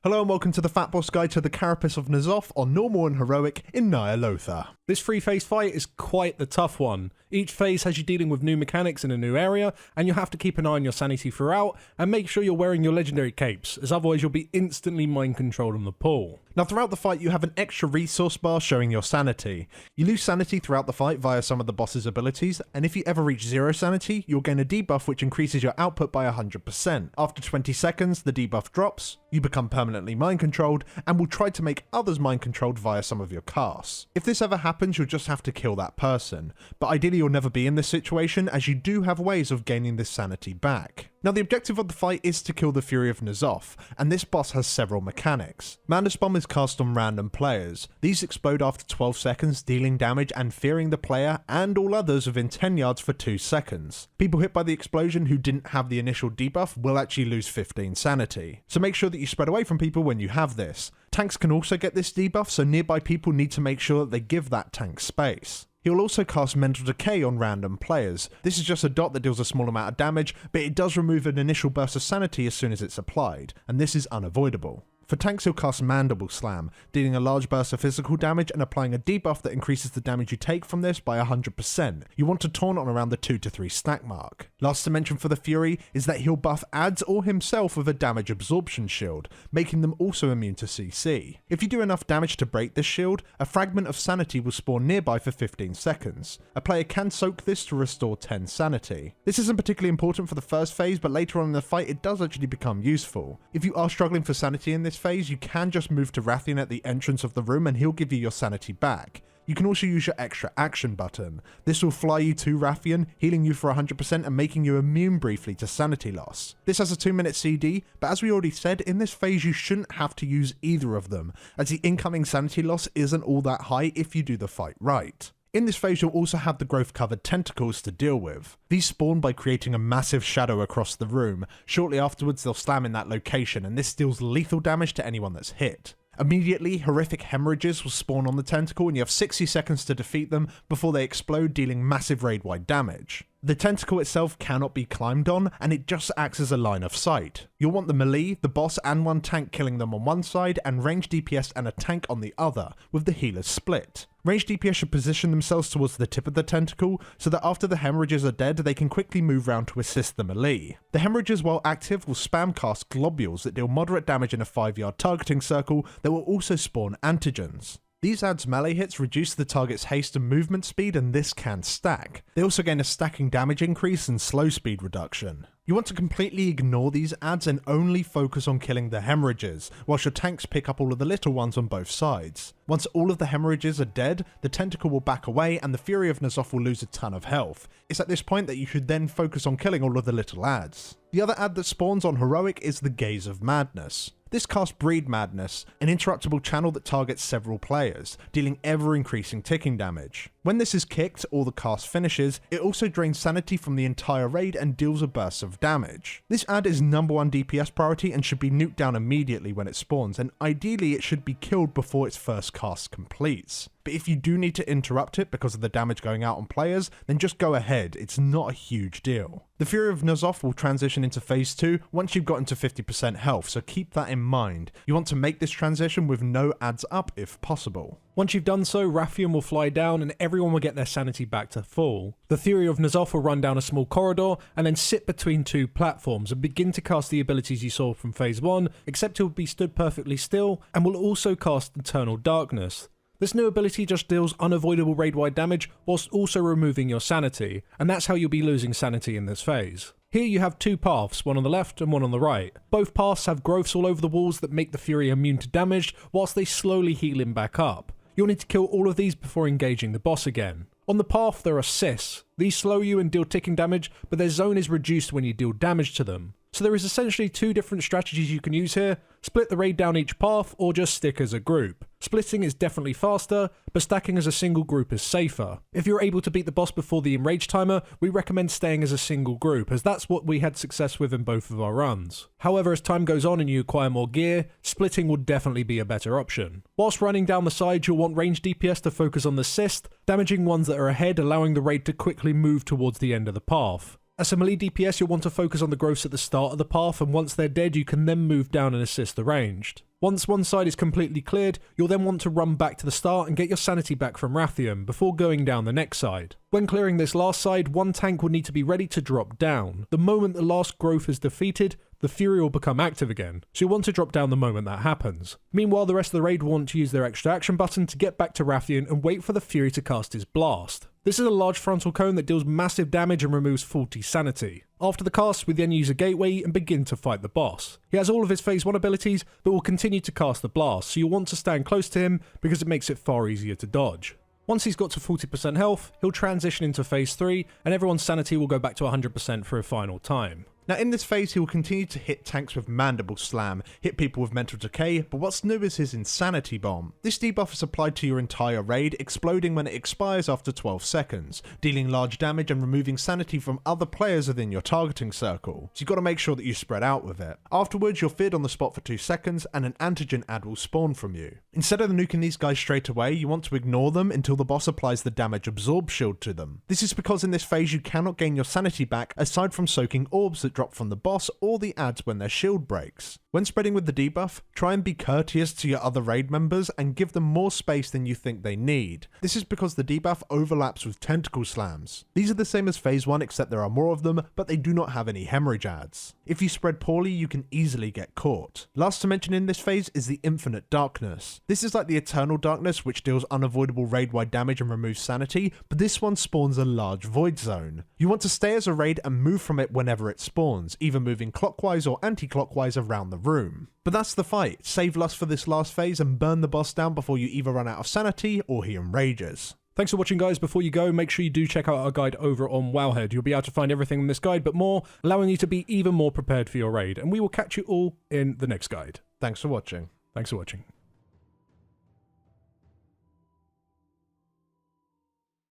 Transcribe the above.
Hello and welcome to the FATBOSS guide to the Carapace of Ny'alotha on normal and heroic in Ny'alotha. This free-phase fight is quite the tough one. Each phase has you dealing with new mechanics in a new area, and you'll have to keep an eye on your sanity throughout, and make sure you're wearing your legendary capes, as otherwise you'll be instantly mind-controlled on the pool. Now throughout the fight you have an extra resource bar showing your sanity. You lose sanity throughout the fight via some of the boss's abilities, and if you ever reach 0 sanity, you'll gain a debuff which increases your output by 100%. After 20 seconds, the debuff drops, you become permanently mind-controlled, and will try to make others mind-controlled via some of your casts. If this ever happens, you'll just have to kill that person, but ideally you'll never be in this situation as you do have ways of gaining this sanity back. Now the objective of the fight is to kill the Fury of Ny'alotha, and this boss has several mechanics. Mandible Slam is cast on random players. These explode after 12 seconds, dealing damage and fearing the player and all others within 10 yards for 2 seconds. People hit by the explosion who didn't have the initial debuff will actually lose 15 sanity. So make sure that you spread away from people when you have this. Tanks can also get this debuff, so nearby people need to make sure that they give that tank space. He will also cast Mental Decay on random players. This is just a dot that deals a small amount of damage, but it does remove an initial burst of sanity as soon as it's applied, and this is unavoidable. For tanks he'll cast Mandible Slam, dealing a large burst of physical damage and applying a debuff that increases the damage you take from this by 100%. You want to taunt on around the 2 to 3 stack mark. Last to mention for the Fury is that he'll buff adds or himself with a damage absorption shield, making them also immune to CC. If you do enough damage to break this shield, a fragment of sanity will spawn nearby for 15 seconds. A player can soak this to restore 10 sanity. This isn't particularly important for the first phase, but later on in the fight it does actually become useful. If you are struggling for sanity in this phase, you can just move to Rathian at the entrance of the room and he'll give you your sanity back. You can also use your extra action button. This will fly you to Rathian, healing you for 100% and making you immune briefly to sanity loss. This has a 2-minute CD, but as we already said, in this phase you shouldn't have to use either of them, as the incoming sanity loss isn't all that high if you do the fight right. In this phase you'll also have the growth-covered tentacles to deal with. These spawn by creating a massive shadow across the room. Shortly afterwards they'll slam in that location, and this deals lethal damage to anyone that's hit. Immediately, horrific hemorrhages will spawn on the tentacle and you have 60 seconds to defeat them before they explode, dealing massive raid-wide damage. The tentacle itself cannot be climbed on, and it just acts as a line of sight. You'll want the melee, the boss and one tank killing them on one side, and ranged DPS and a tank on the other, with the healers split. Ranged DPS should position themselves towards the tip of the tentacle, so that after the hemorrhages are dead, they can quickly move round to assist the melee. The hemorrhages, while active, will spam cast globules that deal moderate damage in a 5-yard targeting circle that will also spawn antigens. These adds melee hits reduce the target's haste and movement speed, and this can stack. They also gain a stacking damage increase and slow speed reduction. You want to completely ignore these adds and only focus on killing the hemorrhages, whilst your tanks pick up all of the little ones on both sides. Once all of the hemorrhages are dead, the tentacle will back away and the Fury of Ny'alotha will lose a ton of health. It's at this point that you should then focus on killing all of the little adds. The other add that spawns on Heroic is the Gaze of Madness. This casts Breed Madness, an interruptible channel that targets several players, dealing ever-increasing ticking damage. When this is kicked, or the cast finishes, it also drains sanity from the entire raid and deals a burst of damage. This add is #1 DPS priority and should be nuked down immediately when it spawns, and ideally it should be killed before its first cast completes. But if you do need to interrupt it because of the damage going out on players, then just go ahead, it's not a huge deal. The Fury of Ny'alotha will transition into phase 2 once you've gotten to 50% health, so keep that in mind. You want to make this transition with no adds up if possible. Once you've done so, Rathian will fly down and everyone will get their sanity back to full. The Fury of Ny'alotha will run down a small corridor and then sit between 2 platforms and begin to cast the abilities you saw from phase 1, except he'll be stood perfectly still and will also cast Eternal Darkness. This new ability just deals unavoidable raid-wide damage whilst also removing your sanity, and that's how you'll be losing sanity in this phase. Here you have 2 paths, one on the left and one on the right. Both paths have growths all over the walls that make the Fury immune to damage, whilst they slowly heal him back up. You'll need to kill all of these before engaging the boss again. On the path there are cysts. These slow you and deal ticking damage, but their zone is reduced when you deal damage to them. So there is essentially 2 different strategies you can use here: split the raid down each path or just stick as a group. Splitting is definitely faster, but stacking as a single group is safer. If you're able to beat the boss before the enrage timer, we recommend staying as a single group, as that's what we had success with in both of our runs. However, as time goes on and you acquire more gear, splitting will definitely be a better option. Whilst running down the side, you'll want ranged DPS to focus on the cyst, damaging ones that are ahead, allowing the raid to quickly move towards the end of the path. As a melee DPS, you'll want to focus on the growths at the start of the path, and once they're dead, you can then move down and assist the ranged. Once one side is completely cleared, you'll then want to run back to the start and get your sanity back from Rathian before going down the next side. When clearing this last side, one tank will need to be ready to drop down. The moment the last growth is defeated, the Fury will become active again, so you'll want to drop down the moment that happens. Meanwhile, the rest of the raid will want to use their extra action button to get back to Rathian and wait for the Fury to cast his blast. This is a large frontal cone that deals massive damage and removes 40 sanity. After the cast, we then use a gateway and begin to fight the boss. He has all of his phase 1 abilities, but will continue to cast the blast, so you'll want to stand close to him because it makes it far easier to dodge. Once he's got to 40% health, he'll transition into phase 3, and everyone's sanity will go back to 100% for a final time. Now in this phase he will continue to hit tanks with Mandible Slam, hit people with Mental Decay, but what's new is his Insanity Bomb. This debuff is applied to your entire raid, exploding when it expires after 12 seconds, dealing large damage and removing sanity from other players within your targeting circle, so you've got to make sure that you spread out with it. Afterwards you're feared on the spot for 2 seconds and an antigen ad will spawn from you. Instead of nuking these guys straight away, you want to ignore them until the boss applies the damage absorb shield to them. This is because in this phase you cannot gain your sanity back aside from soaking orbs that drop from the boss or the ads when their shield breaks. When spreading with the debuff, try and be courteous to your other raid members and give them more space than you think they need. This is because the debuff overlaps with tentacle slams. These are the same as phase 1 except there are more of them, but they do not have any hemorrhage ads. If you spread poorly, you can easily get caught. Last to mention in this phase is the Infinite Darkness. This is like the Eternal Darkness, which deals unavoidable raid-wide damage and removes sanity, but this one spawns a large void zone. You want to stay as a raid and move from it whenever it spawns, either moving clockwise or anti-clockwise around the room. But that's the fight. Save lust for this last phase and burn the boss down before you either run out of sanity or he enrages. Thanks for watching, guys. Before you go, make sure you do check out our guide over on Wowhead. You'll be able to find everything in this guide but more, allowing you to be even more prepared for your raid. And we will catch you all in the next guide. Thanks for watching. Thanks for watching.